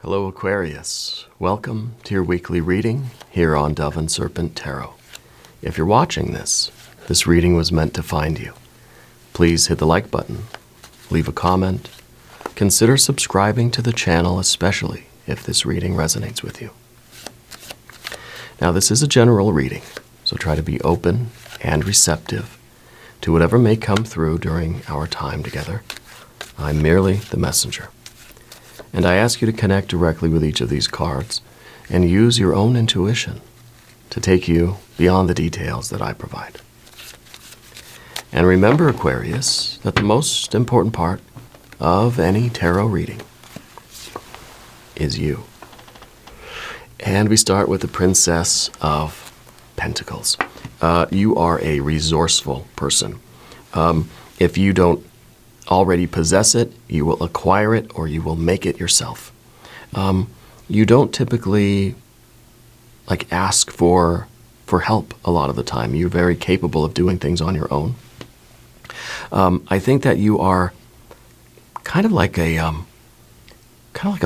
Hello Aquarius, welcome to your weekly reading here on Dove and Serpent Tarot. If you're watching this reading was meant to find you. Please hit the like button, leave a comment, consider subscribing to the channel, especially if this reading resonates with you. Now this is a general reading, so try to be open and receptive to whatever may come through during our time together. I'm merely the messenger. And I ask you to connect directly with each of these cards and use your own intuition to take you beyond the details that I provide. And remember, Aquarius, that the most important part of any tarot reading is you. And we start with the Princess of Pentacles. You are a resourceful person. If you don't already possess it, you will acquire it, or you will make it yourself. You don't typically ask for help a lot of the time. You're very capable of doing things on your own. I think that you are kind of like a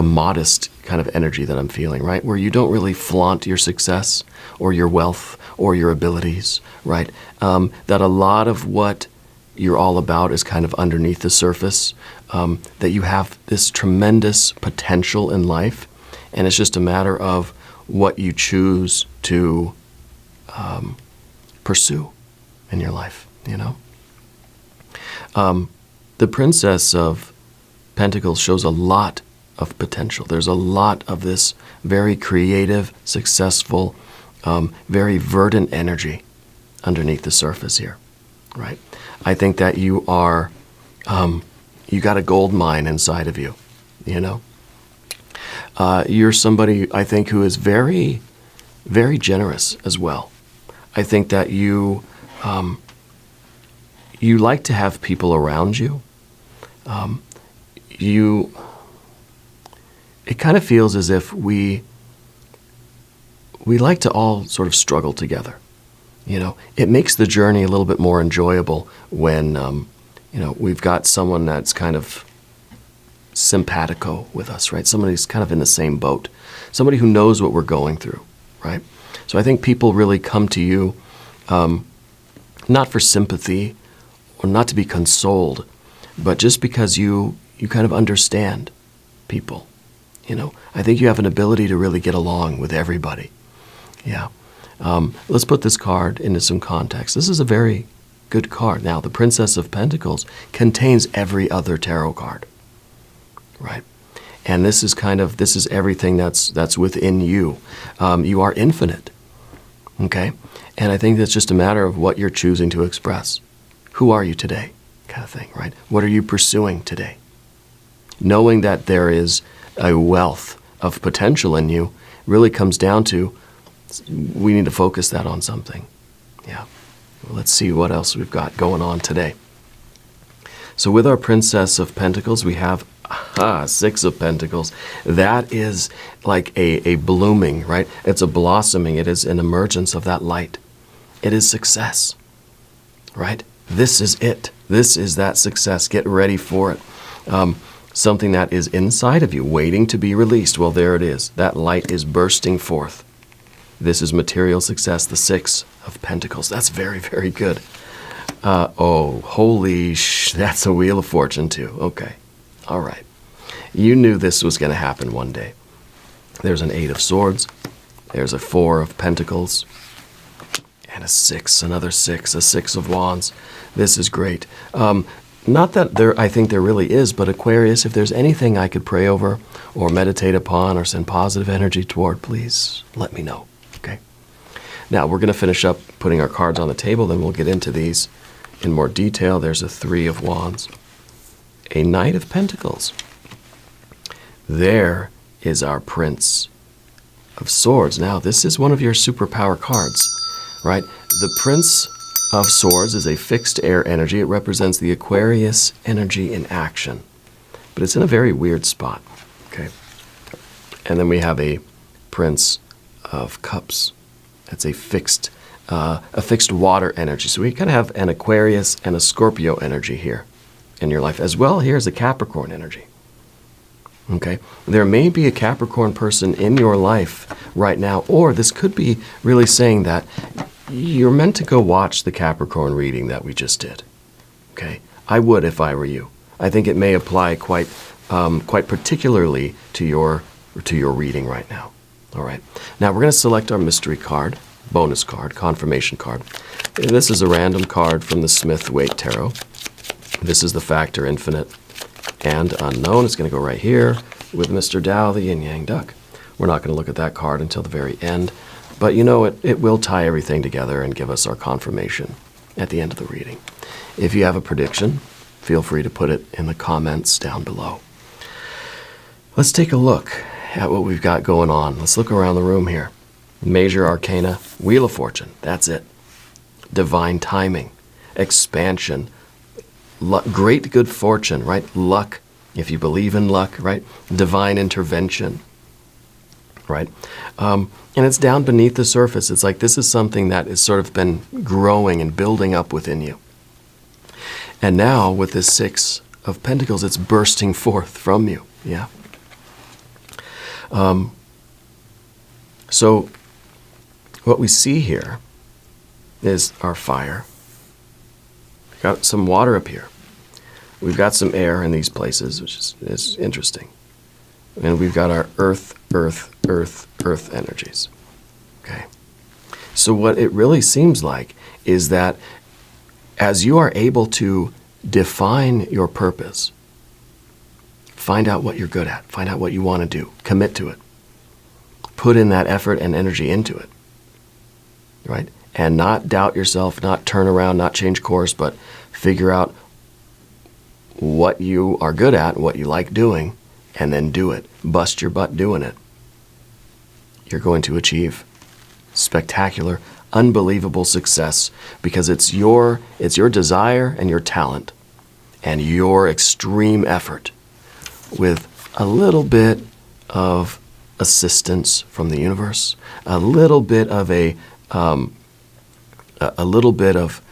modest kind of energy that I'm feeling, right? Where you don't really flaunt your success or your wealth or your abilities, right? That a lot of what you're all about is kind of underneath the surface, that you have this tremendous potential in life, and it's just a matter of what you choose to pursue in your life, you know? The Princess of Pentacles shows a lot of potential. There's a lot of this very creative, successful, very verdant energy underneath the surface here, right? I think that you are, you got a gold mine inside of you, you know? You're somebody, I think, who is very, very generous as well. I think that you like to have people around you. It kind of feels as if we like to all sort of struggle together. You know, it makes the journey a little bit more enjoyable when, we've got someone that's kind of simpatico with us, right? Somebody who's kind of in the same boat. Somebody who knows what we're going through, right? So I think people really come to you not for sympathy or not to be consoled, but just because you kind of understand people, you know? I think you have an ability to really get along with everybody. Yeah. Let's put this card into some context. This is a very good card. Now, the Princess of Pentacles contains every other tarot card, right? And this is everything that's within you. You are infinite, okay? And I think that's just a matter of what you're choosing to express. Who are you today, kind of thing, right? What are you pursuing today? Knowing that there is a wealth of potential in you really comes down to we need to focus that on something. Yeah. Well, let's see what else we've got going on today. So with our Princess of Pentacles, we have Six of Pentacles. That is like a blooming, right? It's a blossoming. It is an emergence of that light. It is success, right? This is it. This is that success. Get ready for it. Something that is inside of you, waiting to be released. Well, there it is. That light is bursting forth. This is material success, the Six of Pentacles. That's very, very good. That's a Wheel of Fortune too. Okay. All right. You knew this was going to happen one day. There's an Eight of Swords. There's a Four of Pentacles. And a Six, another Six, a Six of Wands. This is great. Not that I think there really is, but Aquarius, if there's anything I could pray over or meditate upon or send positive energy toward, please let me know. Okay. Now we're going to finish up putting our cards on the table, then we'll get into these in more detail. There's a Three of Wands, a Knight of Pentacles. There is our Prince of Swords. Now this is one of your superpower cards, right? The Prince of Swords is a fixed air energy. It represents the Aquarius energy in action, but it's in a very weird spot. Okay. And then we have a Prince of Cups. That's a fixed water energy. So we kind of have an Aquarius and a Scorpio energy here in your life. As well, here's a Capricorn energy. Okay? There may be a Capricorn person in your life right now, or this could be really saying that you're meant to go watch the Capricorn reading that we just did. Okay? I would if I were you. I think it may apply quite particularly to your reading right now. All right. Now we're going to select our mystery card, bonus card, confirmation card. This is a random card from the Smith-Waite Tarot. This is the factor infinite and unknown. It's going to go right here with Mr. Tao, the yin-yang duck. We're not going to look at that card until the very end, but you know it will tie everything together and give us our confirmation at the end of the reading. If you have a prediction, feel free to put it in the comments down below. Let's take a look at what we've got going on. Let's look around the room here. Major Arcana, Wheel of Fortune, that's it. Divine timing, expansion, great good fortune, right? Luck, if you believe in luck, right? Divine intervention, right? And it's down beneath the surface. It's like this is something that has sort of been growing and building up within you. And now with this Six of Pentacles, it's bursting forth from you, yeah? So what we see here is our fire. We've got some water up here. We've got some air in these places, which is interesting. And we've got our earth energies. Okay. So what it really seems like is that as you are able to define your purpose, find out what you're good at, find out what you want to do, commit to it, put in that effort and energy into it, right? And not doubt yourself, not turn around, not change course, but figure out what you are good at, what you like doing, and then do it. Bust your butt doing it. You're going to achieve spectacular, unbelievable success because it's your desire and your talent and your extreme effort with a little bit of assistance from the universe, a little bit of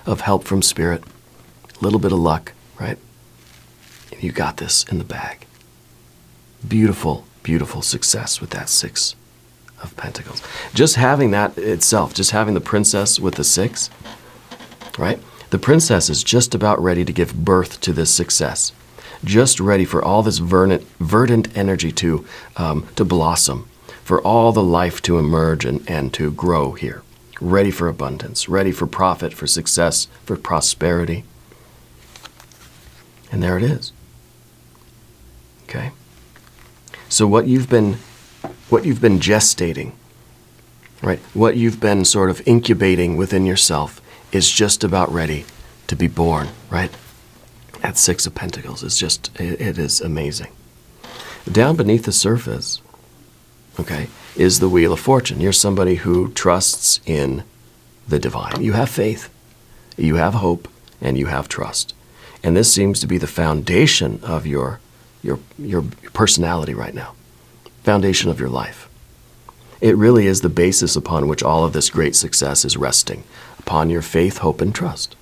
of help from spirit, a little bit of luck, right? You got this in the bag. Beautiful, beautiful success with that Six of Pentacles. Just having that itself, just having the princess with the six, right? The princess is just about ready to give birth to this success. Just ready for all this verdant energy to blossom, for all the life to emerge and to grow here. Ready for abundance, ready for profit, for success, for prosperity. And there it is. Okay? So what you've been gestating, right? What you've been sort of incubating within yourself is just about ready to be born, right? That Six of Pentacles is just, it is amazing. Down beneath the surface, okay, is the Wheel of Fortune. You're somebody who trusts in the divine. You have faith, you have hope, and you have trust. And this seems to be the foundation of your personality right now, foundation of your life. It really is the basis upon which all of this great success is resting, upon your faith, hope, and trust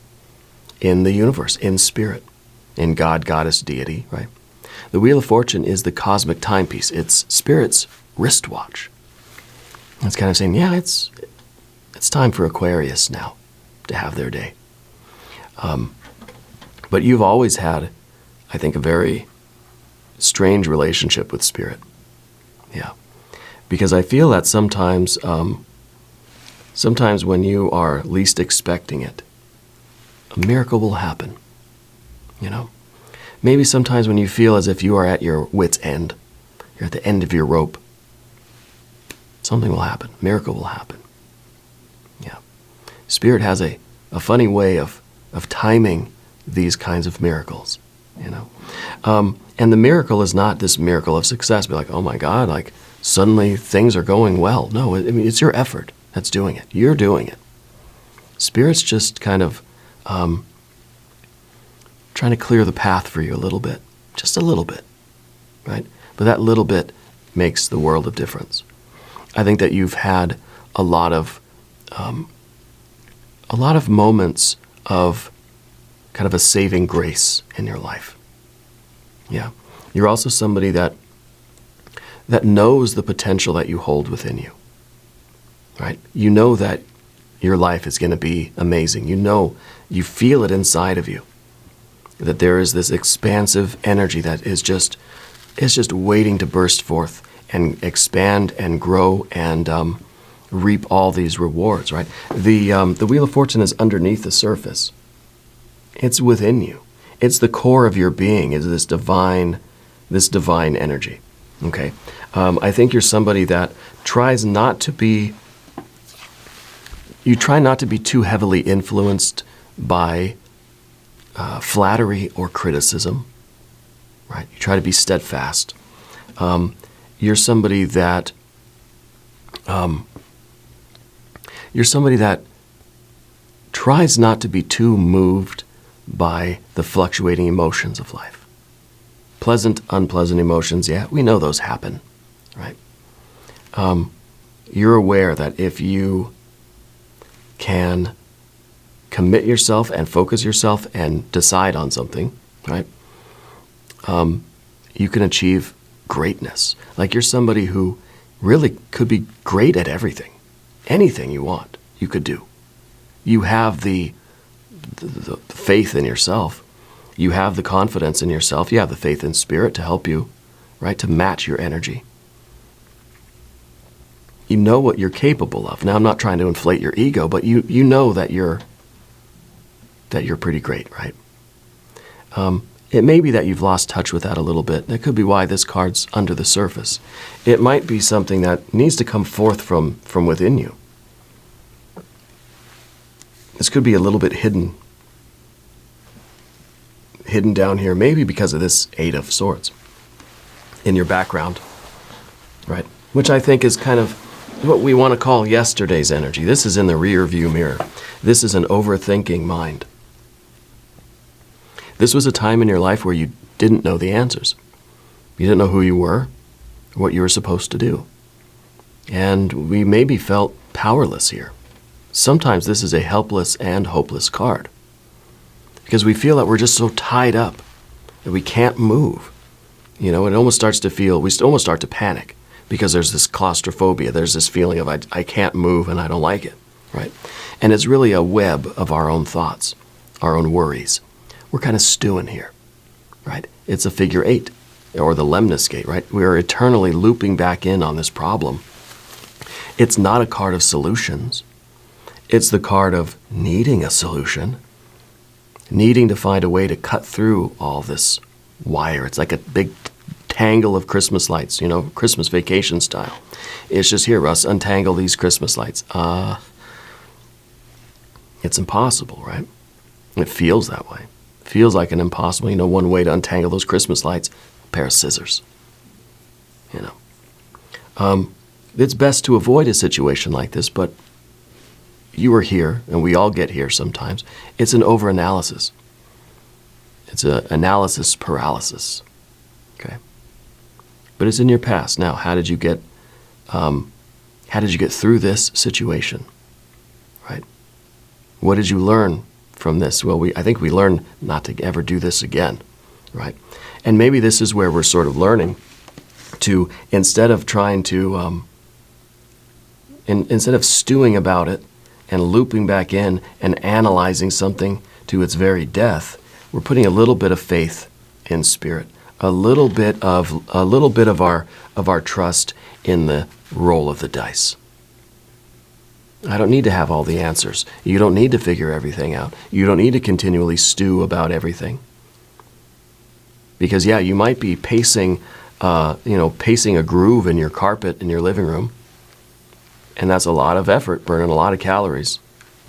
in the universe, in spirit, in God, goddess, deity, right? The Wheel of Fortune is the cosmic timepiece. It's spirit's wristwatch. It's kind of saying, yeah, it's time for Aquarius now to have their day. But you've always had, I think, a very strange relationship with spirit. Yeah. Because I feel that sometimes when you are least expecting it, a miracle will happen. You know? Maybe sometimes when you feel as if you are at your wit's end, you're at the end of your rope, something will happen. Miracle will happen. Yeah. Spirit has a funny way of timing these kinds of miracles, you know. And the miracle is not this miracle of success. Be like, oh my God, like suddenly things are going well. No, I mean, it's your effort that's doing it. You're doing it. Spirit's just kind of trying to clear the path for you a little bit, just a little bit, right? But that little bit makes the world of difference. I think that you've had a lot of moments of kind of a saving grace in your life. Yeah. You're also somebody that that knows the potential that you hold within you, right? You know that your life is going to be amazing. You know, you feel it inside of you, that there is this expansive energy that is just waiting to burst forth and expand and grow and reap all these rewards, right? The Wheel of Fortune is underneath the surface. It's within you. It's the core of your being, is this divine energy, okay? I think you're somebody that tries not to be, you try not to be too heavily influenced by flattery or criticism, right? You try to be steadfast. You're somebody that tries not to be too moved by the fluctuating emotions of life. Pleasant, unpleasant emotions, yeah, we know those happen, right? You're aware that if you can commit yourself and focus yourself and decide on something, right, you can achieve greatness. Like you're somebody who really could be great at everything. Anything you want, you could do. You have the faith in yourself. You have the confidence in yourself. You have the faith in spirit to help you, right, to match your energy. You know what you're capable of. Now, I'm not trying to inflate your ego, but you know that you're pretty great, right? It may be that you've lost touch with that a little bit. That could be why this card's under the surface. It might be something that needs to come forth from within you. This could be a little bit hidden down here, maybe because of this Eight of Swords in your background, right? Which I think is kind of what we want to call yesterday's energy. This is in the rear view mirror. This is an overthinking mind. This was a time in your life where you didn't know the answers. You didn't know who you were, what you were supposed to do. And we maybe felt powerless here. Sometimes this is a helpless and hopeless card because we feel that we're just so tied up that we can't move. You know, it almost starts to feel, we almost start to panic because there's this claustrophobia. There's this feeling of I can't move and I don't like it, right? And it's really a web of our own thoughts, our own worries. We're kind of stewing here, right? It's a figure eight or the lemniscate, right? We are eternally looping back in on this problem. It's not a card of solutions. It's the card of needing a solution, needing to find a way to cut through all this wire. It's like a big tangle of Christmas lights, you know, Christmas Vacation style. It's just here, Russ, untangle these Christmas lights. It's impossible, right? It feels that way. It feels like an impossible, you know, one way to untangle those Christmas lights, a pair of scissors, you know. It's best to avoid a situation like this, but you are here, and we all get here sometimes. It's an overanalysis. It's an analysis paralysis, okay? But it's in your past. Now, how did you get through this situation, right? What did you learn from this? Well, I think we learned not to ever do this again, right? And maybe this is where we're sort of learning to, instead of trying to, instead of stewing about it, and looping back in and analyzing something to its very death, we're putting a little bit of faith in spirit, a little bit of our trust in the roll of the dice. I don't need to have all the answers. You don't need to figure everything out. You don't need to continually stew about everything. Because yeah, you might be pacing a groove in your carpet in your living room. And that's a lot of effort, burning a lot of calories.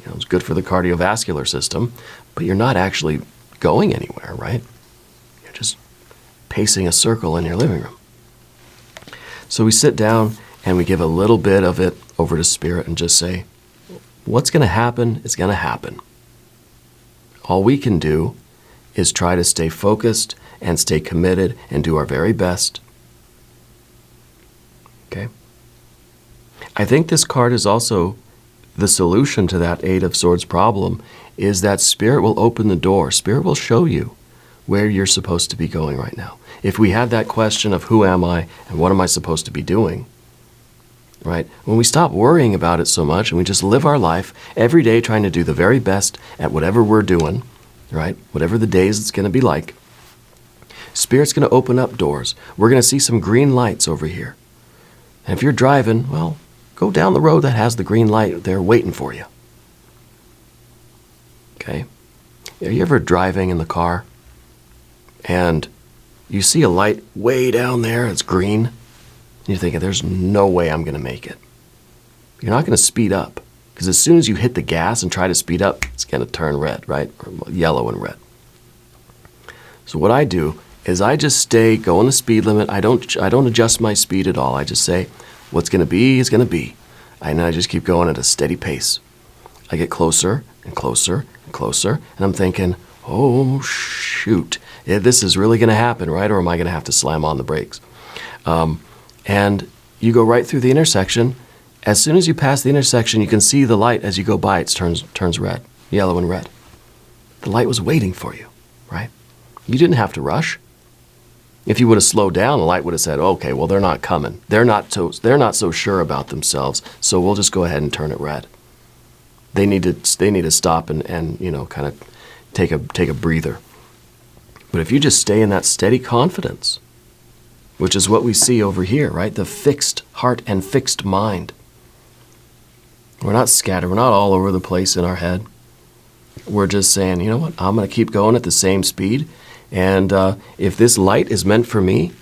You know, it's good for the cardiovascular system, but you're not actually going anywhere, right? You're just pacing a circle in your living room. So we sit down and we give a little bit of it over to spirit and just say, what's going to happen is going to happen. All we can do is try to stay focused and stay committed and do our very best. Okay? I think this card is also the solution to that Eight of Swords problem, is that spirit will open the door. Spirit will show you where you're supposed to be going right now. If we had that question of who am I and what am I supposed to be doing, right? When we stop worrying about it so much and we just live our life every day trying to do the very best at whatever we're doing, right? Whatever the days it's going to be like, Spirit's going to open up doors. We're going to see some green lights over here. And if you're driving, well, go down the road that has the green light there waiting for you. Okay? Are you ever driving in the car and you see a light way down there, it's green, and you're thinking, there's no way I'm going to make it. You're not going to speed up, because as soon as you hit the gas and try to speed up, it's going to turn red, right? Or yellow and red. So what I do is I just go on the speed limit. I don't adjust my speed at all. I just say, what's going to be is going to be. And I just keep going at a steady pace. I get closer and closer and closer, and I'm thinking, oh, shoot. This is really going to happen, right? Or am I going to have to slam on the brakes? And you go right through the intersection. As soon as you pass the intersection, you can see the light as you go by. It turns red, yellow and red. The light was waiting for you, right? You didn't have to rush. If you would have slowed down, the light would have said, okay, well, they're not coming. They're not so sure about themselves, so we'll just go ahead and turn it red. They need to stop and kind of take a breather. But if you just stay in that steady confidence, which is what we see over here, right? The fixed heart and fixed mind. We're not scattered. We're not all over the place in our head. We're just saying, you know what? I'm going to keep going at the same speed. And if this light is meant for me,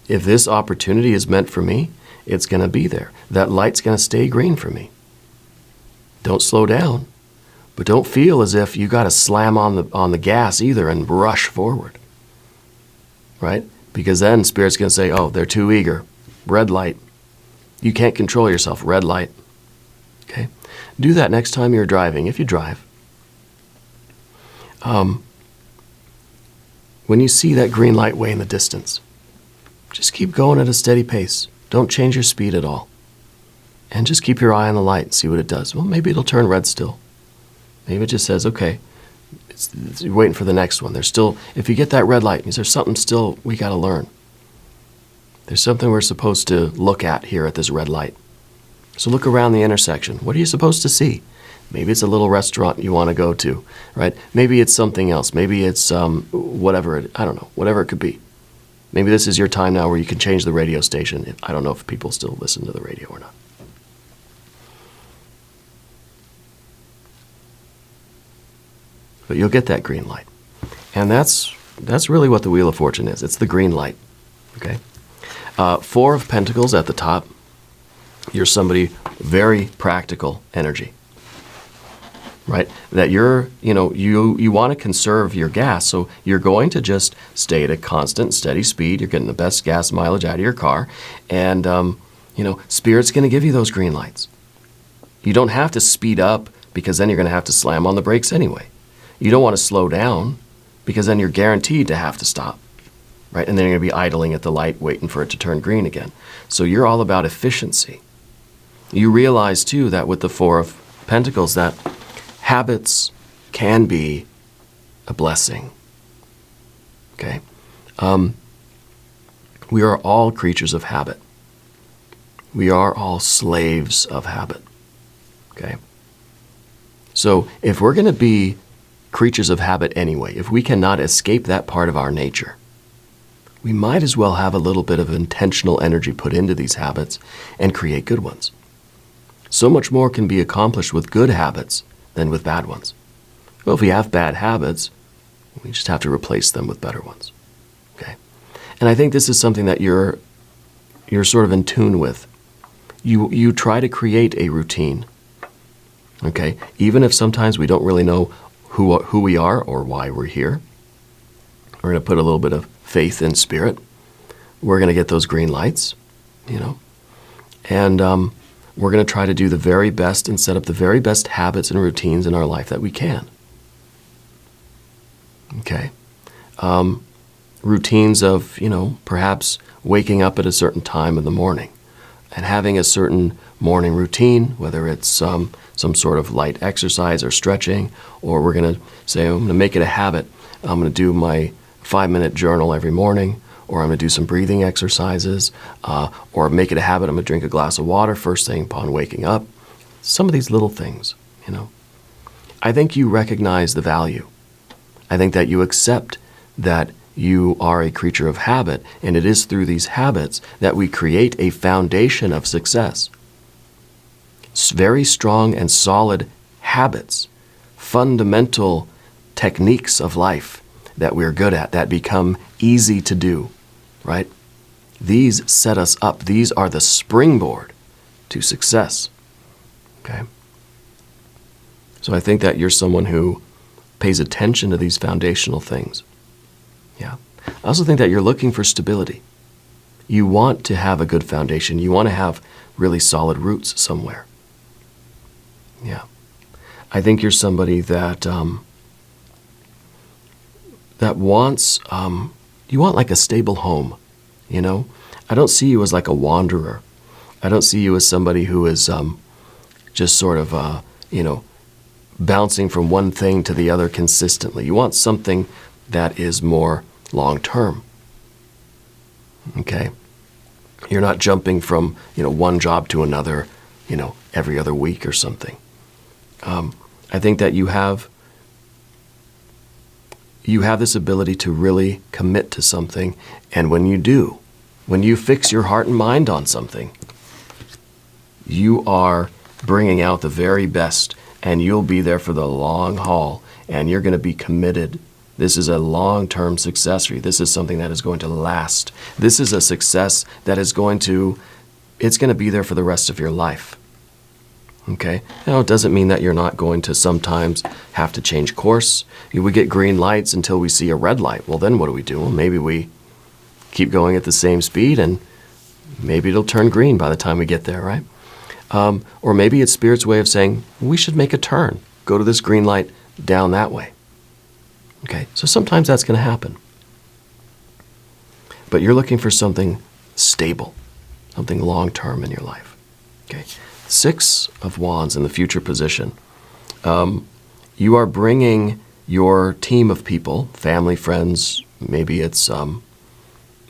if this opportunity is meant for me, it's going to be there. That light's going to stay green for me. Don't slow down. But don't feel as if you got to slam on the gas either and rush forward, right? Because then Spirit's going to say, oh, they're too eager. Red light. You can't control yourself. Red light. Okay? Do that next time you're driving, if you drive. When you see that green light way in the distance, just keep going at a steady pace. Don't change your speed at all. And just keep your eye on the light and see what it does. Well, maybe it'll turn red still. Maybe it just says, okay, you're waiting for the next one. There's still, if you get that red light, means there's something still we got to learn. There's something we're supposed to look at here at this red light. So look around the intersection. What are you supposed to see? Maybe it's a little restaurant you want to go to, right? Maybe it's something else. Maybe it's whatever, I don't know, whatever it could be. Maybe this is your time now where you can change the radio station. I don't know if people still listen to the radio or not. But you'll get that green light. And that's really what the Wheel of Fortune is. It's the green light, okay? 4 of Pentacles at the top. You're somebody very practical energy, right? That you want to conserve your gas, so you're going to just stay at a constant, steady speed. You're getting the best gas mileage out of your car, and Spirit's going to give you those green lights. You don't have to speed up because then you're going to have to slam on the brakes anyway. You don't want to slow down because then you're guaranteed to have to stop, right? And then you're going to be idling at the light waiting for it to turn green again. So you're all about efficiency. You realize, too, that with the 4 of Pentacles, that habits can be a blessing, okay? We are all creatures of habit. We are all slaves of habit, okay? So if we're going to be creatures of habit anyway, if we cannot escape that part of our nature, we might as well have a little bit of intentional energy put into these habits and create good ones. So much more can be accomplished with good habits than with bad ones. Well, if we have bad habits, we just have to replace them with better ones, okay? And I think this is something that you're sort of in tune with. You try to create a routine, okay? Even if sometimes we don't really know who we are or why we're here. We're going to put a little bit of faith in Spirit. We're going to get those green lights, and we're going to try to do the very best and set up the very best habits and routines in our life that we can. Okay? Routines of, perhaps waking up at a certain time in the morning and having a certain morning routine, whether it's some sort of light exercise or stretching, or we're going to say, I'm going to make it a habit. I'm going to do my 5-minute journal every morning, or I'm going to do some breathing exercises, or make it a habit, I'm going to drink a glass of water first thing upon waking up. Some of these little things, I think you recognize the value. I think that you accept that you are a creature of habit, and it is through these habits that we create a foundation of success. Very strong and solid habits, fundamental techniques of life that we're good at, that become easy to do, right? These set us up. These are the springboard to success, okay? So I think that you're someone who pays attention to these foundational things. Yeah. I also think that you're looking for stability. You want to have a good foundation. You want to have really solid roots somewhere. Yeah. I think you're somebody that wants, you want like a stable home, I don't see you as like a wanderer. I don't see you as somebody who is just sort of, bouncing from one thing to the other consistently. You want something that is more long-term, okay? You're not jumping from, one job to another, every other week or something. I think that you have this ability to really commit to something, and when you do, when you fix your heart and mind on something, you are bringing out the very best, and you'll be there for the long haul, and you're going to be committed. This is a long-term success for you. This is something that is going to last. This is a success that is it's going to be there for the rest of your life. Okay? Now, it doesn't mean that you're not going to sometimes have to change course. We get green lights until we see a red light. Well, then what do we do? Well, maybe we keep going at the same speed, and maybe it'll turn green by the time we get there, right? Or maybe it's Spirit's way of saying, we should make a turn. Go to this green light down that way. Okay, so sometimes that's going to happen. But you're looking for something stable, something long-term in your life. Okay, 6 of Wands in the future position. You are bringing your team of people, family, friends, maybe it's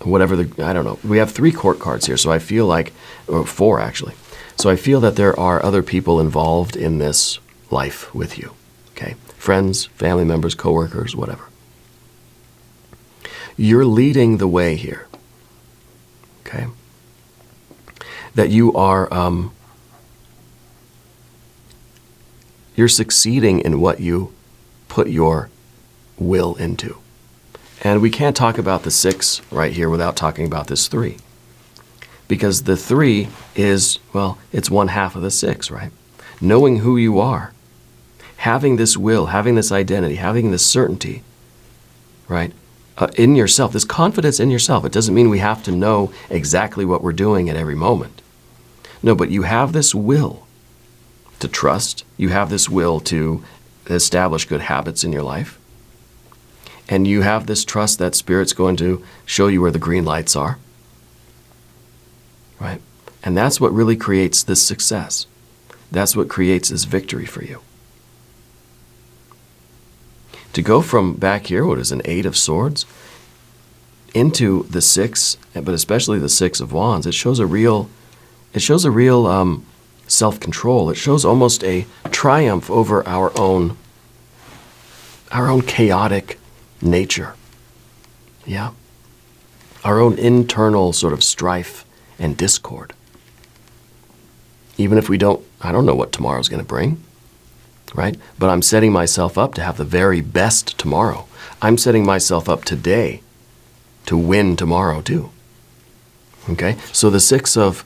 whatever I don't know. We have 3 court cards here, so I feel like, or 4 actually. So I feel that there are other people involved in this life with you, okay? Friends, family members, coworkers, whatever. You're leading the way here, okay? That you are, you're succeeding in what you put your will into. And we can't talk about the 6 right here without talking about this 3. Because the 3 is, well, it's 1/2 of the 6, right? Knowing who you are, having this will, having this identity, having this certainty, right? In yourself, this confidence in yourself. It doesn't mean we have to know exactly what we're doing at every moment. No, but you have this will to trust. You have this will to establish good habits in your life. And you have this trust that Spirit's going to show you where the green lights are. Right? And that's what really creates this success. That's what creates this victory for you. To go from back here, what is an 8 of Swords, into the 6, but especially the 6 of Wands, it shows a real self-control. It shows almost a triumph over our own chaotic nature. Yeah. Our own internal sort of strife and discord. Even if I don't know what tomorrow's going to bring, right? But I'm setting myself up to have the very best tomorrow. I'm setting myself up today to win tomorrow too. Okay? So the 6 of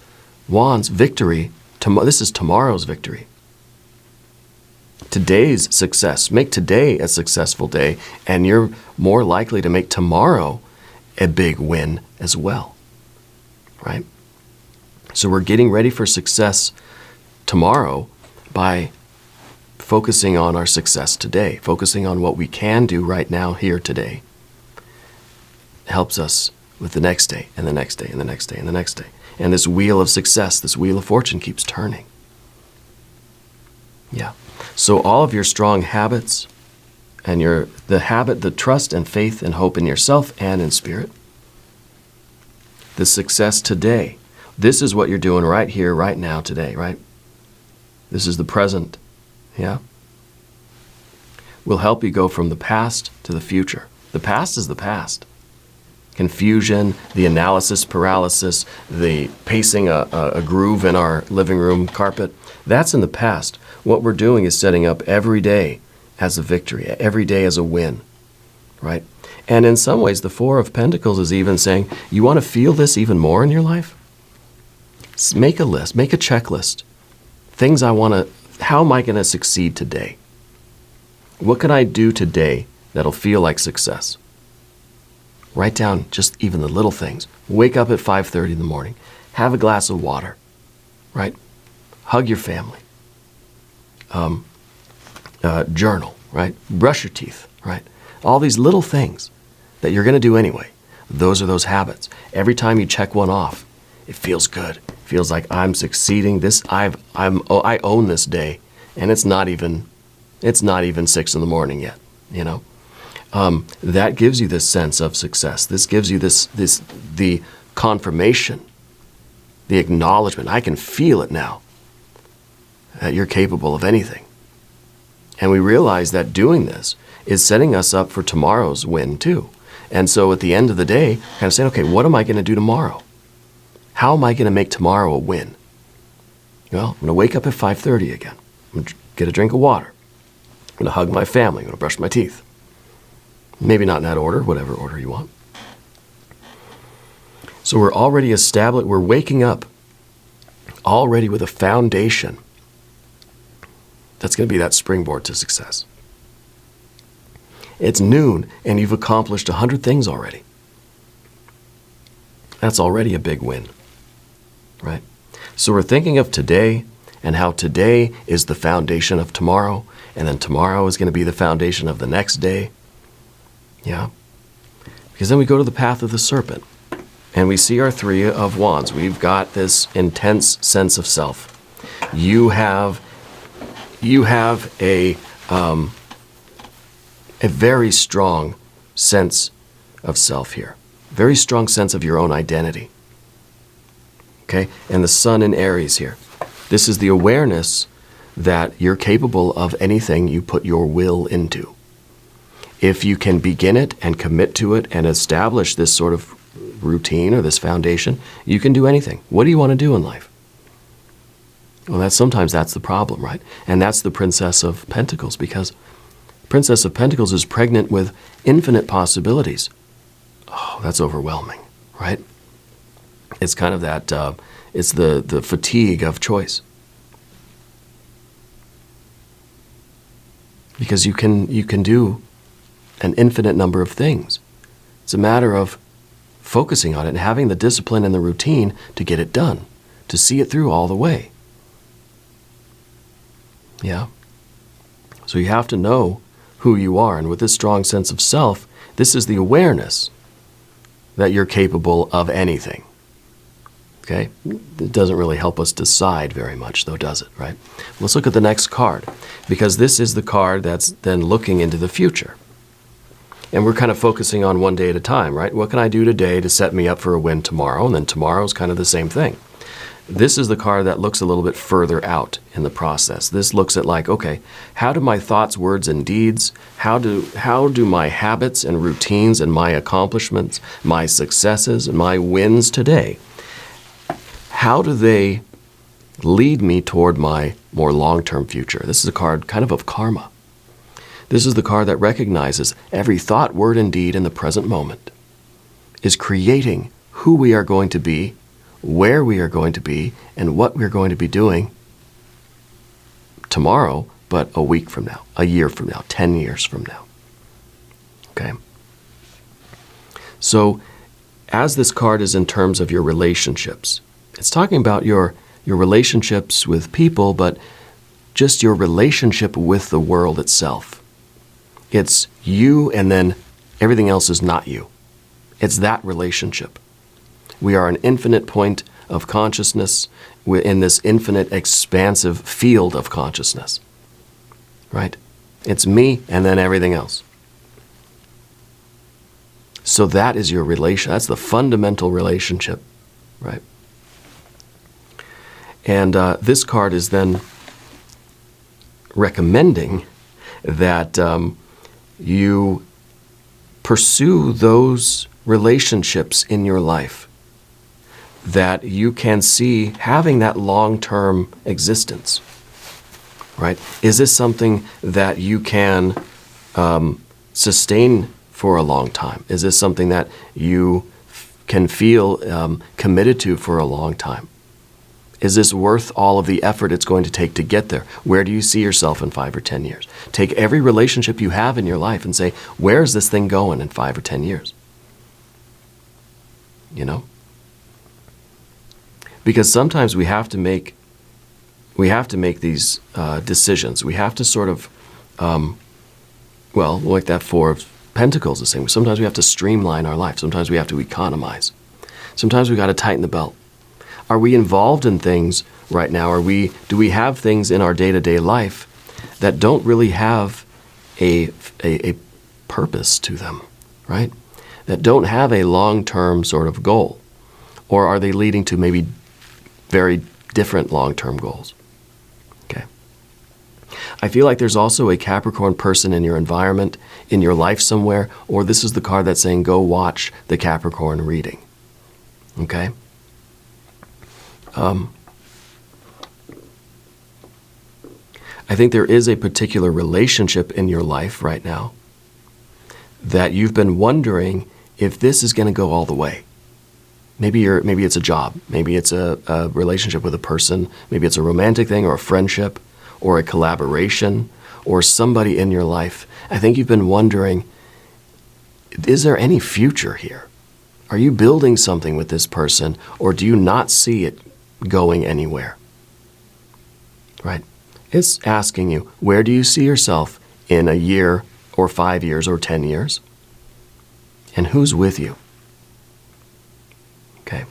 Wands, victory, this is tomorrow's victory. Today's success. Make today a successful day, and you're more likely to make tomorrow a big win as well. Right? So we're getting ready for success tomorrow by focusing on our success today, focusing on what we can do right now, here, today. It helps us with the next day, and the next day, and the next day, and the next day. And this wheel of success, this wheel of fortune keeps turning. Yeah. So all of your strong habits and the habit, the trust and faith and hope in yourself and in spirit. The success today. This is what you're doing right here, right now, today, right? This is the present, yeah? Will help you go from the past to the future. The past is the past. Confusion, the analysis paralysis, the pacing a groove in our living room carpet, that's in the past. What we're doing is setting up every day as a victory, every day as a win, right? And in some ways, the Four of Pentacles is even saying, you want to feel this even more in your life? Make a list, make a checklist. Things how am I going to succeed today? What can I do today that'll feel like success? Write down just even the little things. Wake up at 5:30 in the morning. Have a glass of water, right? Hug your family. Journal, right? Brush your teeth, right? All these little things that you're going to do anyway. Those are those habits. Every time you check one off, it feels good. It feels like I'm succeeding. I own this day, and it's not even 6 in the morning yet. You know, that gives you this sense of success. This gives you the confirmation, the acknowledgement. I can feel it now that you're capable of anything. And we realize that doing this is setting us up for tomorrow's win too. And so at the end of the day, kind of saying, okay, what am I going to do tomorrow? How am I going to make tomorrow a win? Well, I'm going to wake up at 5:30 again. I'm going to get a drink of water. I'm going to hug my family. I'm going to brush my teeth. Maybe not in that order, whatever order you want. So we're already established, we're waking up already with a foundation that's going to be that springboard to success. It's noon, and you've accomplished 100 things already. That's already a big win, right? So we're thinking of today and how today is the foundation of tomorrow, and then tomorrow is going to be the foundation of the next day. Yeah? Because then we go to the path of the serpent, and we see our Three of Wands. We've got this intense sense of self. You have a very strong sense of self here. Very strong sense of your own identity. Okay? And the sun in Aries here. This is the awareness that you're capable of anything you put your will into. If you can begin it and commit to it and establish this sort of routine or this foundation, you can do anything. What do you want to do in life? Well, sometimes that's the problem, right? And that's the Princess of Pentacles, because Princess of Pentacles is pregnant with infinite possibilities. Oh, that's overwhelming, right? It's kind of that, it's the fatigue of choice. Because you can do an infinite number of things. It's a matter of focusing on it and having the discipline and the routine to get it done, to see it through all the way. Yeah? So you have to know who you are, and with this strong sense of self, this is the awareness that you're capable of anything. Okay? It doesn't really help us decide very much, though, does it, right? Let's look at the next card, because this is the card that's then looking into the future. And we're kind of focusing on one day at a time, right? What can I do today to set me up for a win tomorrow? And then tomorrow's kind of the same thing. This is the card that looks a little bit further out in the process. This looks at like, okay, how do my thoughts, words, and deeds, how do my habits and routines and my accomplishments, my successes and my wins today, how do they lead me toward my more long-term future? This is a card kind of karma. This is the card that recognizes every thought, word, and deed in the present moment is creating who we are going to be, where we are going to be, and what we're going to be doing tomorrow, but a week from now, a year from now, 10 years from now. Okay? So, as this card is in terms of your relationships, it's talking about your relationships with people, but just your relationship with the world itself. It's you, and then everything else is not you. It's that relationship. We are an infinite point of consciousness in this infinite expansive field of consciousness, right? It's me and then everything else. So that is your relation. That's the fundamental relationship, right? And this card is then recommending that you pursue those relationships in your life that you can see having that long-term existence, right? Is this something that you can sustain for a long time? Is this something that you can feel committed to for a long time? Is this worth all of the effort it's going to take to get there? Where do you see yourself in 5 or 10 years? Take every relationship you have in your life and say, where is this thing going in 5 or 10 years? You know? Because sometimes we have to make these decisions. We have to sort of, like that Four of Pentacles is saying, sometimes we have to streamline our life. Sometimes we have to economize. Sometimes we got to tighten the belt. Are we involved in things right now? Do we have things in our day-to-day life that don't really have a purpose to them, right? That don't have a long-term sort of goal? Or are they leading to maybe very different long-term goals? Okay. I feel like there's also a Capricorn person in your environment, in your life somewhere, or this is the card that's saying go watch the Capricorn reading. Okay? I think there is a particular relationship in your life right now that you've been wondering if this is going to go all the way. Maybe it's a job. Maybe it's a relationship with a person. Maybe it's a romantic thing or a friendship or a collaboration or somebody in your life. I think you've been wondering, is there any future here? Are you building something with this person, or do you not see it going anywhere? Right? It's asking you, where do you see yourself in a year or 5 years or 10 years? And who's with you? Okay.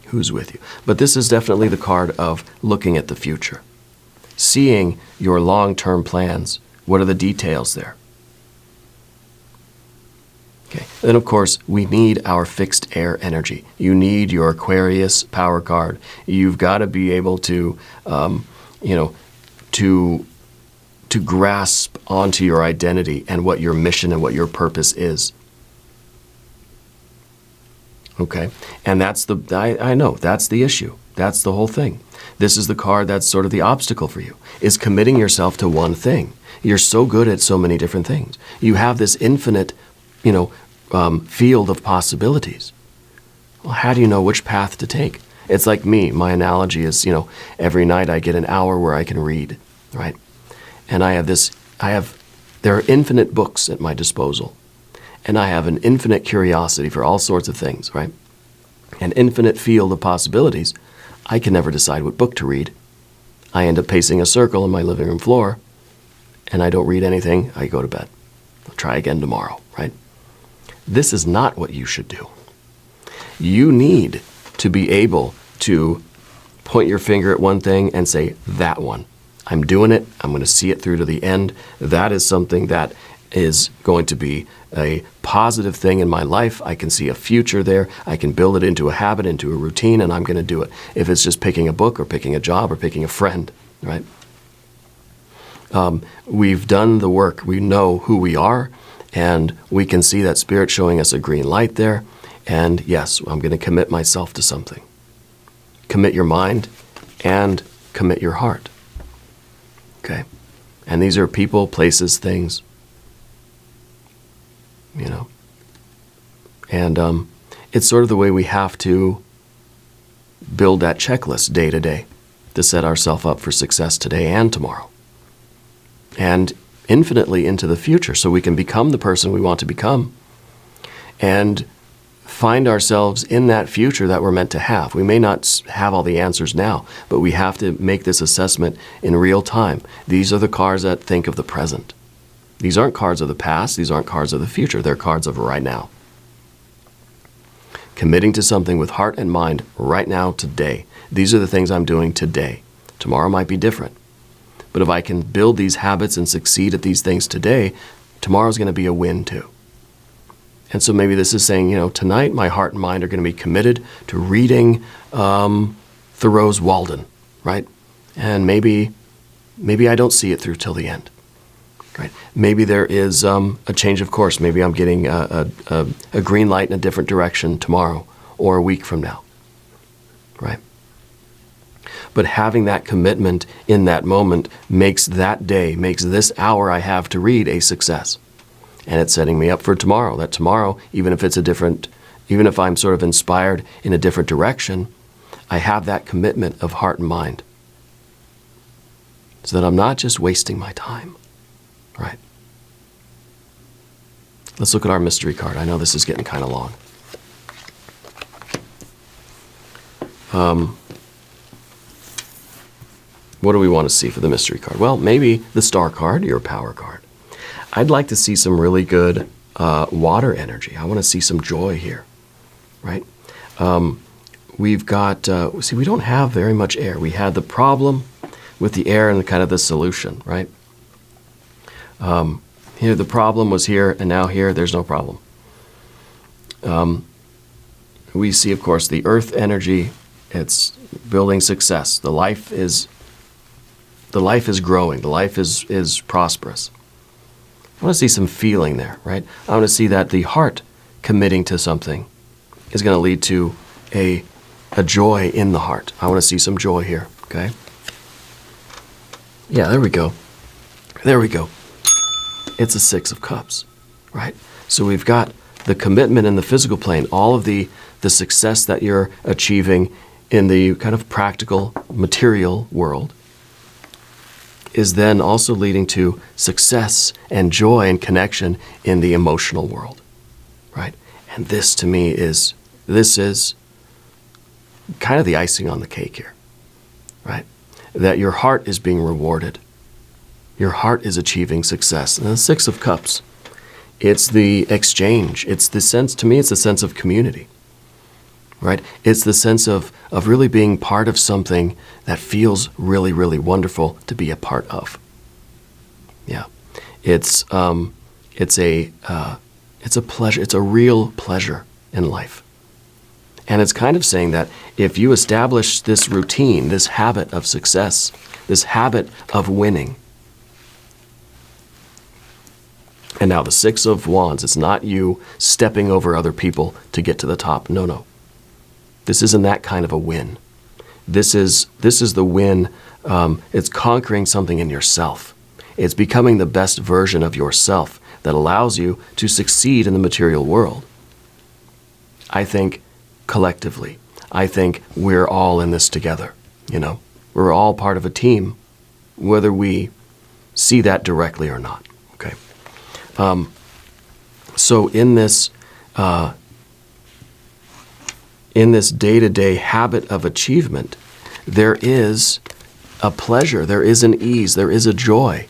Who's with you? But this is definitely the card of looking at the future. Seeing your long-term plans. What are the details there? Okay. Then, of course, we need our fixed air energy. You need your Aquarius power card. You've got to be able to, to grasp onto your identity and what your mission and what your purpose is. Okay? And that's I know, that's the issue. That's the whole thing. This is the card that's sort of the obstacle for you, is committing yourself to one thing. You're so good at so many different things. You have this infinite, field of possibilities. Well, how do you know which path to take? It's like me. My analogy is, every night I get an hour where I can read, right? And there are infinite books at my disposal. And I have an infinite curiosity for all sorts of things, right? An infinite field of possibilities. I can never decide what book to read. I end up pacing a circle on my living room floor, and I don't read anything. I go to bed. I'll try again tomorrow, right? This is not what you should do. You need to be able to point your finger at one thing and say, that one. I'm doing it. I'm going to see it through to the end. That is something that is going to be a positive thing in my life. I can see a future there. I can build it into a habit, into a routine, and I'm going to do it. If it's just picking a book or picking a job or picking a friend, right? We've done the work. We know who we are, and we can see that Spirit showing us a green light there. And yes, I'm going to commit myself to something. Commit your mind and commit your heart. Okay? And these are people, places, things. And it's sort of the way we have to build that checklist day to day to set ourselves up for success today and tomorrow. And infinitely into the future, so we can become the person we want to become and find ourselves in that future that we're meant to have. We may not have all the answers now, but we have to make this assessment in real time. These are the cards that think of the present. These aren't cards of the past. These aren't cards of the future. They're cards of right now. Committing to something with heart and mind right now, today. These are the things I'm doing today. Tomorrow might be different. But if I can build these habits and succeed at these things today, tomorrow's going to be a win too. And so maybe this is saying, tonight my heart and mind are going to be committed to reading Thoreau's Walden, right? And maybe I don't see it through till the end, right? Maybe there is a change of course. Maybe I'm getting a green light in a different direction tomorrow or a week from now, right? But having that commitment in that moment makes that day, makes this hour I have to read a success. And it's setting me up for tomorrow, that tomorrow, even if I'm sort of inspired in a different direction, I have that commitment of heart and mind. So that I'm not just wasting my time, right? Let's look at our mystery card. I know this is getting kind of long. What do we want to see for the mystery card? Well, maybe the star card, your power card. I'd like to see some really good water energy. I want to see some joy here, right? We've got, we don't have very much air. We had the problem with the air and kind of the solution, right? Here, the problem was here, and now here, there's no problem. We see, of course, the earth energy. It's building success. The life is growing. The life is prosperous. I want to see some feeling there, right? I want to see that the heart committing to something is going to lead to a joy in the heart. I want to see some joy here, okay? Yeah, there we go. There we go. It's a 6 of Cups, right? So we've got the commitment in the physical plane, all of the success that you're achieving in the kind of practical, material world is then also leading to success and joy and connection in the emotional world, right? And this to me is kind of the icing on the cake here, right? That your heart is being rewarded. Your heart is achieving success. And the 6 of Cups, it's the exchange. It's the sense, to me, it's the sense of community, right? It's the sense of really being part of something that feels really, really wonderful to be a part of. Yeah. It's a pleasure. It's a real pleasure in life. And it's kind of saying that if you establish this routine, this habit of success, this habit of winning. And now the 6 of Wands, it's not you stepping over other people to get to the top. No. This isn't that kind of a win. This is the win. It's conquering something in yourself. It's becoming the best version of yourself that allows you to succeed in the material world. I think collectively, I think we're all in this together. We're all part of a team, whether we see that directly or not. Okay. So in this day-to-day habit of achievement, there is a pleasure, there is an ease, there is a joy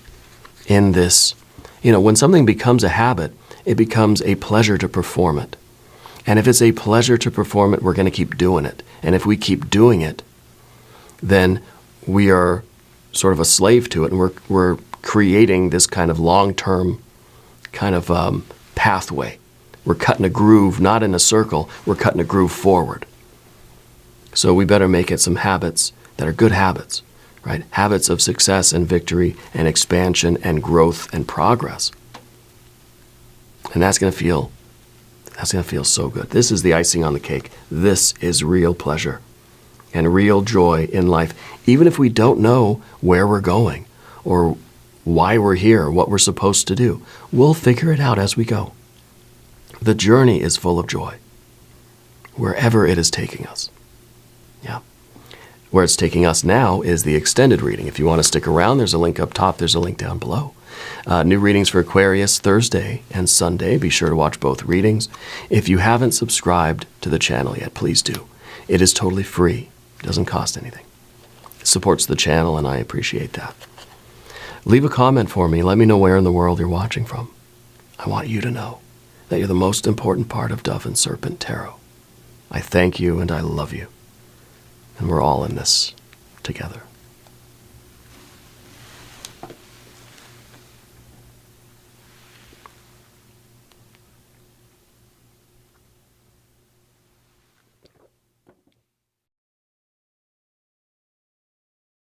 in this. When something becomes a habit, it becomes a pleasure to perform it. And if it's a pleasure to perform it, we're going to keep doing it. And if we keep doing it, then we are sort of a slave to it, and we're creating this kind of long-term kind of pathway. We're cutting a groove, not in a circle, we're cutting a groove forward. So we better make it some habits that are good habits, right? Habits of success and victory and expansion and growth and progress. And that's going to feel so good. This is the icing on the cake. This is real pleasure and real joy in life. Even if we don't know where we're going or why we're here, or what we're supposed to do, we'll figure it out as we go. The journey is full of joy, wherever it is taking us. Yeah. Where it's taking us now is the extended reading. If you want to stick around, there's a link up top, there's a link down below. New readings for Aquarius Thursday and Sunday. Be sure to watch both readings. If you haven't subscribed to the channel yet, please do. It is totally free. It doesn't cost anything. It supports the channel, and I appreciate that. Leave a comment for me. Let me know where in the world you're watching from. I want you to know that you're the most important part of Dove and Serpent Tarot. I thank you and I love you. And we're all in this together.